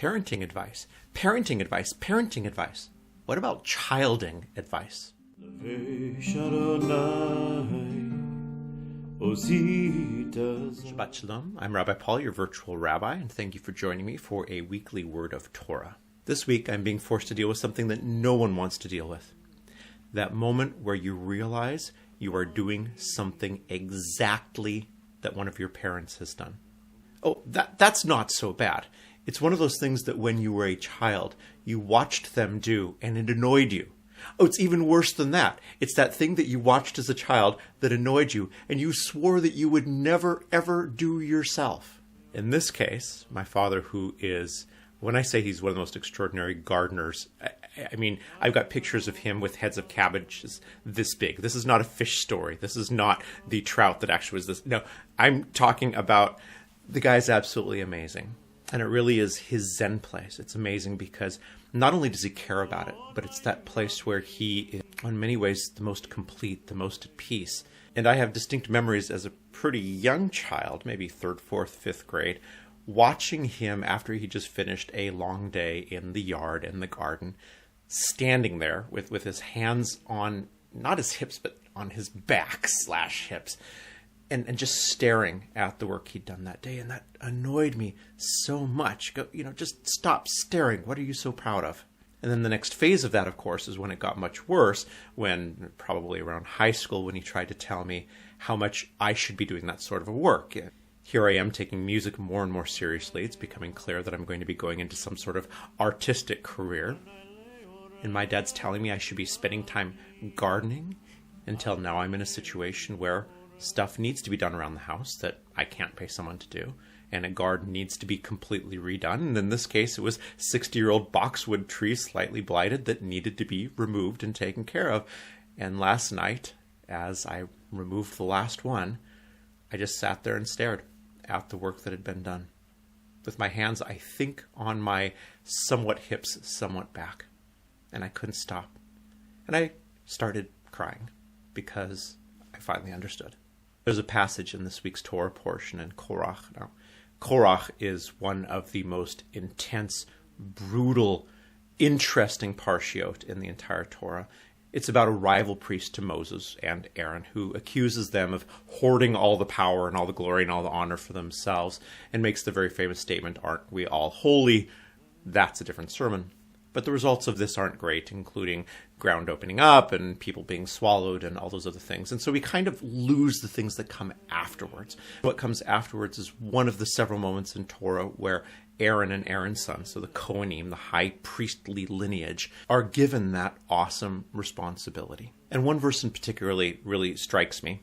parenting advice, parenting advice, parenting advice. What about childing advice? Shabbat Shalom. I'm Rabbi Paul, your virtual rabbi, and thank you for joining me for a weekly word of Torah. This week, I'm being forced to deal with something that no one wants to deal with. That moment where you realize you are doing something exactly that one of your parents has done. Oh, that's not so bad. It's one of those things that when you were a child, you watched them do, and it annoyed you. Oh, it's even worse than that. It's that thing that you watched as a child that annoyed you, and you swore that you would never, ever do yourself. In this case, my father, who is, when I say he's one of the most extraordinary gardeners, I mean, I've got pictures of him with heads of cabbages this big. This is not a fish story. This is not the trout that actually was this. No, I'm talking about the guy's absolutely amazing. And it really is his Zen place. It's amazing because not only does he care about it, but it's that place where he is, in many ways, the most complete, the most at peace. And I have distinct memories as a pretty young child, maybe 3rd, 4th, 5th grade, watching him after he just finished a long day in the yard, in the garden, standing there with his hands on, not his hips, but on his back / hips, and just staring at the work he'd done that day. And that annoyed me so much. Just stop staring. What are you so proud of? And then the next phase of that, of course, is when it got much worse, when probably around high school, when he tried to tell me how much I should be doing that sort of a work. Here I am taking music more and more seriously. It's becoming clear that I'm going to be going into some sort of artistic career. And my dad's telling me I should be spending time gardening, until now I'm in a situation where stuff needs to be done around the house that I can't pay someone to do, and a garden needs to be completely redone. And in this case, it was 60-year-old boxwood trees, slightly blighted, that needed to be removed and taken care of. And last night, as I removed the last one, I just sat there and stared at the work that had been done, with my hands, I think, on my somewhat hips, somewhat back. And I couldn't stop. And I started crying because I finally understood. There's a passage in this week's Torah portion in Korach. Now, Korach is one of the most intense, brutal, interesting parshiot in the entire Torah. It's about a rival priest to Moses and Aaron who accuses them of hoarding all the power and all the glory and all the honor for themselves, and makes the very famous statement, "Aren't we all holy?" That's a different sermon. But the results of this aren't great, including ground opening up and people being swallowed and all those other things. And so we kind of lose the things that come afterwards. What comes afterwards is one of the several moments in Torah where Aaron and Aaron's sons, so the Kohanim, the high priestly lineage, are given that awesome responsibility. And one verse in particularly really strikes me.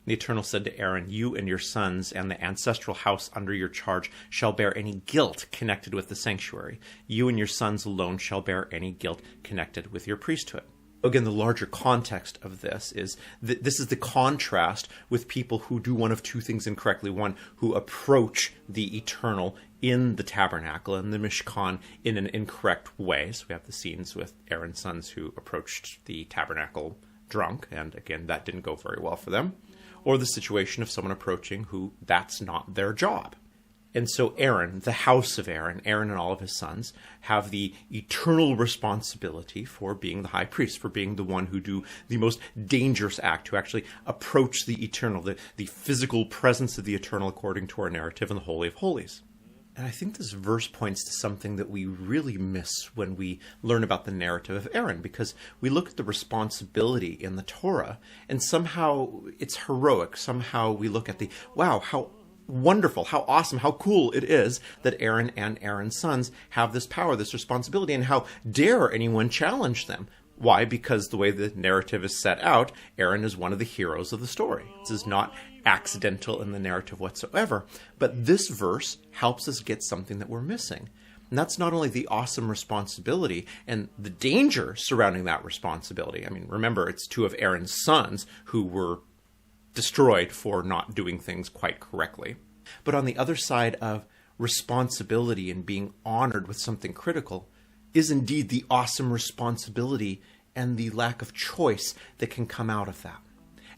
The Eternal said to Aaron, "You and your sons and the ancestral house under your charge shall bear any guilt connected with the sanctuary. You and your sons alone shall bear any guilt connected with your priesthood." Again, the larger context of this is that this is the contrast with people who do one of two things incorrectly. One, who approach the Eternal in the tabernacle and the Mishkan in an incorrect way. So we have the scenes with Aaron's sons who approached the tabernacle drunk, and again, that didn't go very well for them. Or the situation of someone approaching who that's not their job. And so Aaron, the house of Aaron and all of his sons, have the eternal responsibility for being the high priest, for being the one who do the most dangerous act, to actually approach the eternal, the physical presence of the eternal according to our narrative in the Holy of Holies. And I think this verse points to something that we really miss when we learn about the narrative of Aaron, because we look at the responsibility in the Torah, and somehow it's heroic. Somehow we look at wow, how wonderful, how awesome, how cool it is that Aaron and Aaron's sons have this power, this responsibility, and how dare anyone challenge them. Why? Because the way the narrative is set out, Aaron is one of the heroes of the story. This is not accidental in the narrative whatsoever. But this verse helps us get something that we're missing. And that's not only the awesome responsibility and the danger surrounding that responsibility. I mean, remember, it's two of Aaron's sons who were destroyed for not doing things quite correctly. But on the other side of responsibility and being honored with something critical is indeed the awesome responsibility and the lack of choice that can come out of that.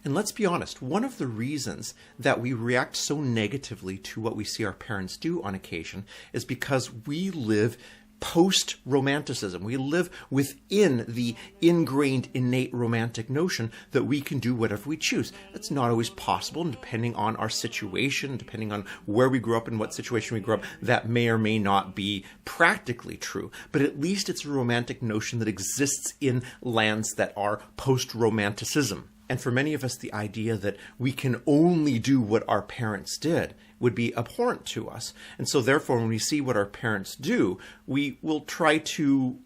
And let's be honest, one of the reasons that we react so negatively to what we see our parents do on occasion is because we live post-romanticism. We live within the ingrained, innate romantic notion that we can do whatever we choose. That's not always possible, and depending on our situation, depending on where we grew up and what situation we grew up, that may or may not be practically true. But at least it's a romantic notion that exists in lands that are post-romanticism. And for many of us, the idea that we can only do what our parents did would be abhorrent to us. And so therefore, when we see what our parents do, we will try to,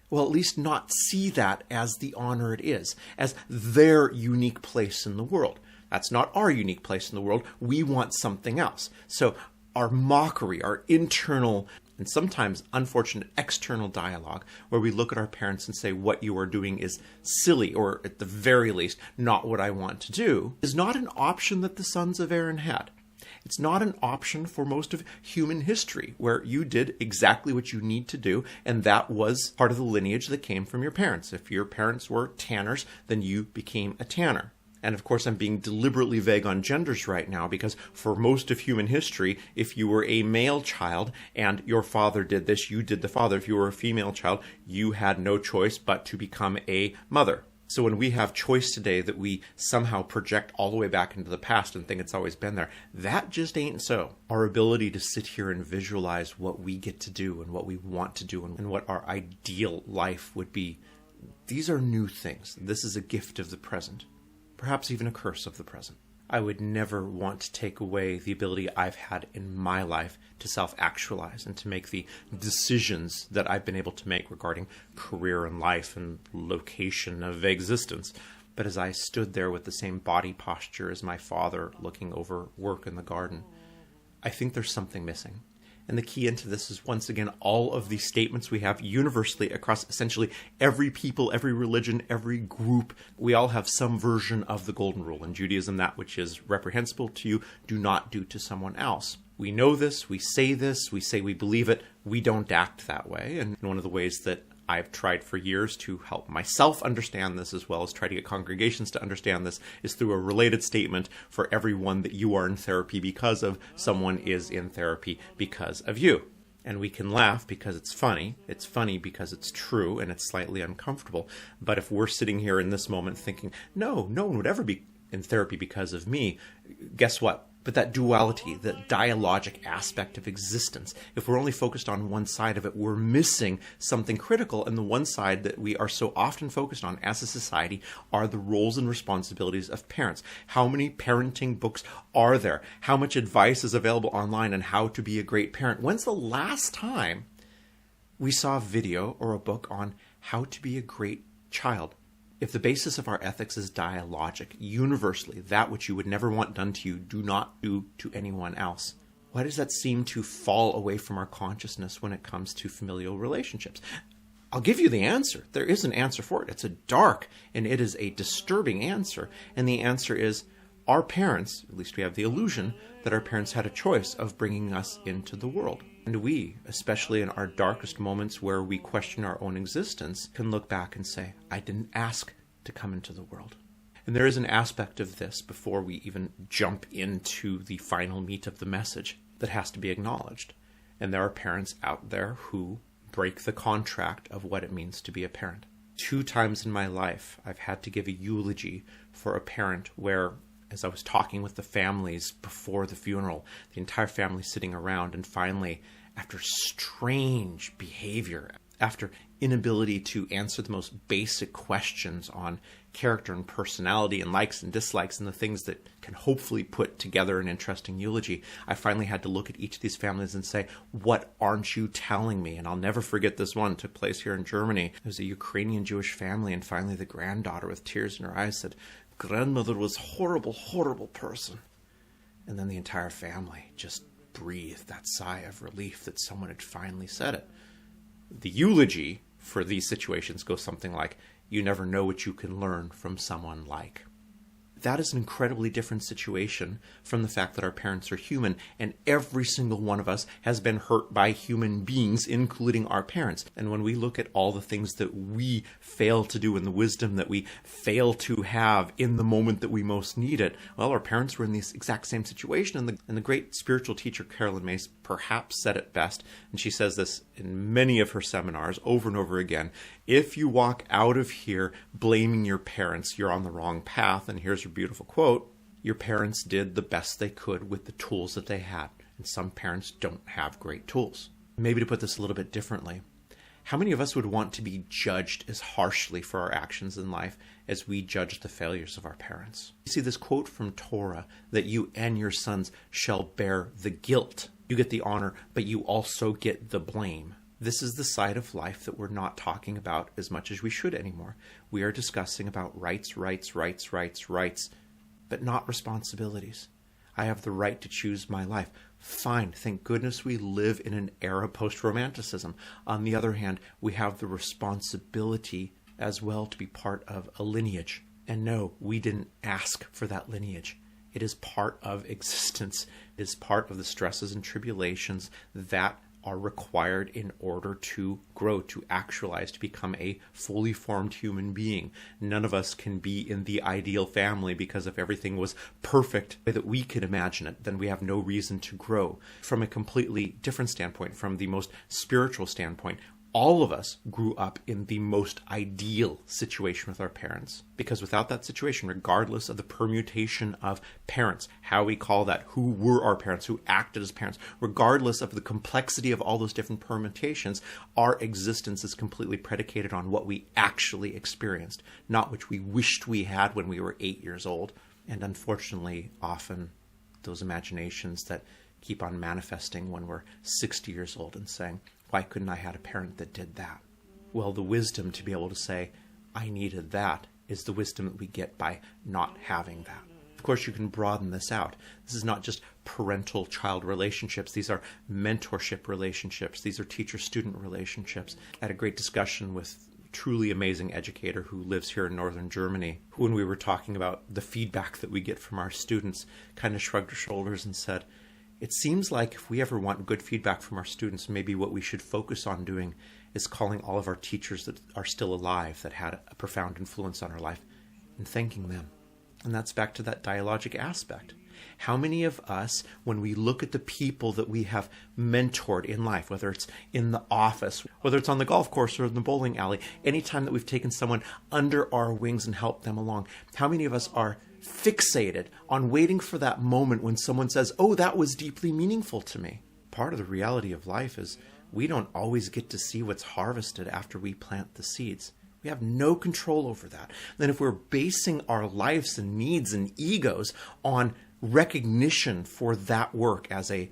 well, at least not see that as the honor it is, as their unique place in the world. That's not our unique place in the world. We want something else. So our mockery, our internal and sometimes unfortunate external dialogue where we look at our parents and say what you are doing is silly, or at the very least not what I want to do, is not an option that the sons of Aaron had. It's not an option for most of human history, where you did exactly what you need to do, and that was part of the lineage that came from your parents. If your parents were tanners, then you became a tanner. And of course, I'm being deliberately vague on genders right now because for most of human history, if you were a male child and your father did this, you did the father. If you were a female child, you had no choice but to become a mother. So when we have choice today that we somehow project all the way back into the past and think it's always been there, that just ain't so. Our ability to sit here and visualize what we get to do and what we want to do and what our ideal life would be, these are new things. This is a gift of the present. Perhaps even a curse of the present. I would never want to take away the ability I've had in my life to self-actualize and to make the decisions that I've been able to make regarding career and life and location of existence. But as I stood there with the same body posture as my father looking over work in the garden, I think there's something missing. And the key into this is, once again, all of these statements we have universally across essentially every people, every religion, every group. We all have some version of the golden rule. In Judaism, that which is reprehensible to you, do not do to someone else. We know this, we say we believe it, we don't act that way. And one of the ways that I've tried for years to help myself understand this, as well as try to get congregations to understand this, is through a related statement for everyone that you are in therapy because of, someone is in therapy because of you. And we can laugh because it's funny because it's true, and it's slightly uncomfortable. But if we're sitting here in this moment thinking, no one would ever be in therapy because of me, guess what? But that duality, the dialogic aspect of existence, if we're only focused on one side of it, we're missing something critical. And the one side that we are so often focused on as a society are the roles and responsibilities of parents. How many parenting books are there? How much advice is available online on how to be a great parent? When's the last time we saw a video or a book on how to be a great child? If the basis of our ethics is dialogic, universally, that which you would never want done to you, do not do to anyone else, why does that seem to fall away from our consciousness when it comes to familial relationships? I'll give you the answer. There is an answer for it. It's a dark and it is a disturbing answer. And the answer is, our parents, at least we have the illusion that our parents had a choice of bringing us into the world. And we, especially in our darkest moments where we question our own existence, can look back and say, I didn't ask to come into the world. And there is an aspect of this, before we even jump into the final meat of the message, that has to be acknowledged. And there are parents out there who break the contract of what it means to be a parent. 2 times in my life, I've had to give a eulogy for a parent where, as I was talking with the families before the funeral, the entire family sitting around, and finally, after strange behavior, after inability to answer the most basic questions on character and personality and likes and dislikes and the things that can hopefully put together an interesting eulogy, I finally had to look at each of these families and say, what aren't you telling me? And I'll never forget this one. It took place here in Germany. It was a Ukrainian Jewish family, and finally the granddaughter, with tears in her eyes, said, grandmother was horrible, horrible person. And then the entire family just breathed that sigh of relief that someone had finally said it. The eulogy for these situations goes something like, you never know what you can learn from someone like. that is an incredibly different situation from the fact that our parents are human, and every single one of us has been hurt by human beings, including our parents. And when we look at all the things that we fail to do and the wisdom that we fail to have in the moment that we most need it, well, our parents were in this exact same situation. And the great spiritual teacher Carolyn Mace perhaps said it best, and she says this in many of her seminars over and over again: if you walk out of here blaming your parents, you're on the wrong path. And here's her beautiful quote: your parents did the best they could with the tools that they had. And some parents don't have great tools. Maybe to put this a little bit differently, how many of us would want to be judged as harshly for our actions in life as we judge the failures of our parents? You see this quote from Torah that you and your sons shall bear the guilt. You get the honor, but you also get the blame. This is the side of life that we're not talking about as much as we should anymore. We are discussing about rights, but not responsibilities. I have the right to choose my life. Fine, thank goodness we live in an era post-romanticism. On the other hand, we have the responsibility as well to be part of a lineage. And no, we didn't ask for that lineage. It is part of existence. It is part of the stresses and tribulations that are required in order to grow, to actualize, to become a fully formed human being. None of us can be in the ideal family, because if everything was perfect the way that we could imagine it, then we have no reason to grow. From a completely different standpoint, from the most spiritual standpoint, all of us grew up in the most ideal situation with our parents. Because without that situation, regardless of the permutation of parents, how we call that, who were our parents, who acted as parents, regardless of the complexity of all those different permutations, our existence is completely predicated on what we actually experienced, not which we wished we had when we were 8 years old. And unfortunately, often those imaginations that keep on manifesting when we're 60 years old and saying, why couldn't I have a parent that did that? Well, the wisdom to be able to say, I needed that, is the wisdom that we get by not having that. Of course, you can broaden this out. This is not just parental-child relationships. These are mentorship relationships. These are teacher-student relationships. I had a great discussion with a truly amazing educator who lives here in northern Germany, who, when we were talking about the feedback that we get from our students, kind of shrugged her shoulders and said, it seems like if we ever want good feedback from our students, maybe what we should focus on doing is calling all of our teachers that are still alive, that had a profound influence on our life, and thanking them. And that's back to that dialogic aspect. How many of us, when we look at the people that we have mentored in life, whether it's in the office, whether it's on the golf course or in the bowling alley, anytime that we've taken someone under our wings and helped them along, how many of us are fixated on waiting for that moment when someone says, oh, that was deeply meaningful to me? Part of the reality of life is we don't always get to see what's harvested after we plant the seeds. We have no control over that. Then if we're basing our lives and needs and egos on recognition for that work as a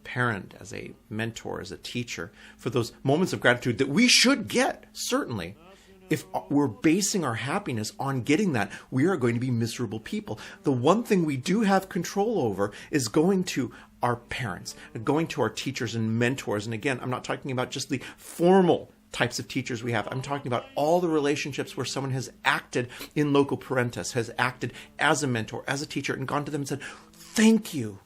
parent, as a mentor, as a teacher, for those moments of gratitude that we should get, certainly, if we're basing our happiness on getting that, we are going to be miserable people. The one thing we do have control over is going to our parents, going to our teachers and mentors. And again, I'm not talking about just the formal types of teachers we have. I'm talking about all the relationships where someone has acted in loco parentis, has acted as a mentor, as a teacher, and gone to them and said, thank you.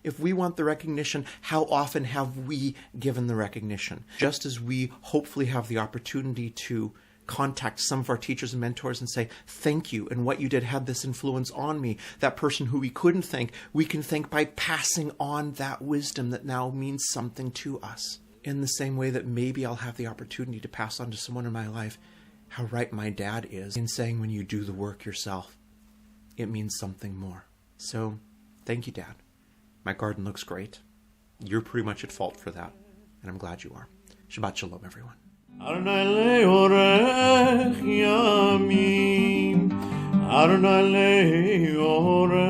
If we want the recognition, how often have we given the recognition? Just as we hopefully have the opportunity to contact some of our teachers and mentors and say, thank you, and what you did had this influence on me. That person who we couldn't thank, we can thank by passing on that wisdom that now means something to us. In the same way that maybe I'll have the opportunity to pass on to someone in my life how right my dad is in saying when you do the work yourself, it means something more. So, thank you, Dad. My garden looks great. You're pretty much at fault for that, and I'm glad you are. Shabbat Shalom, everyone. Adonai leorech yamim, Adonai leorech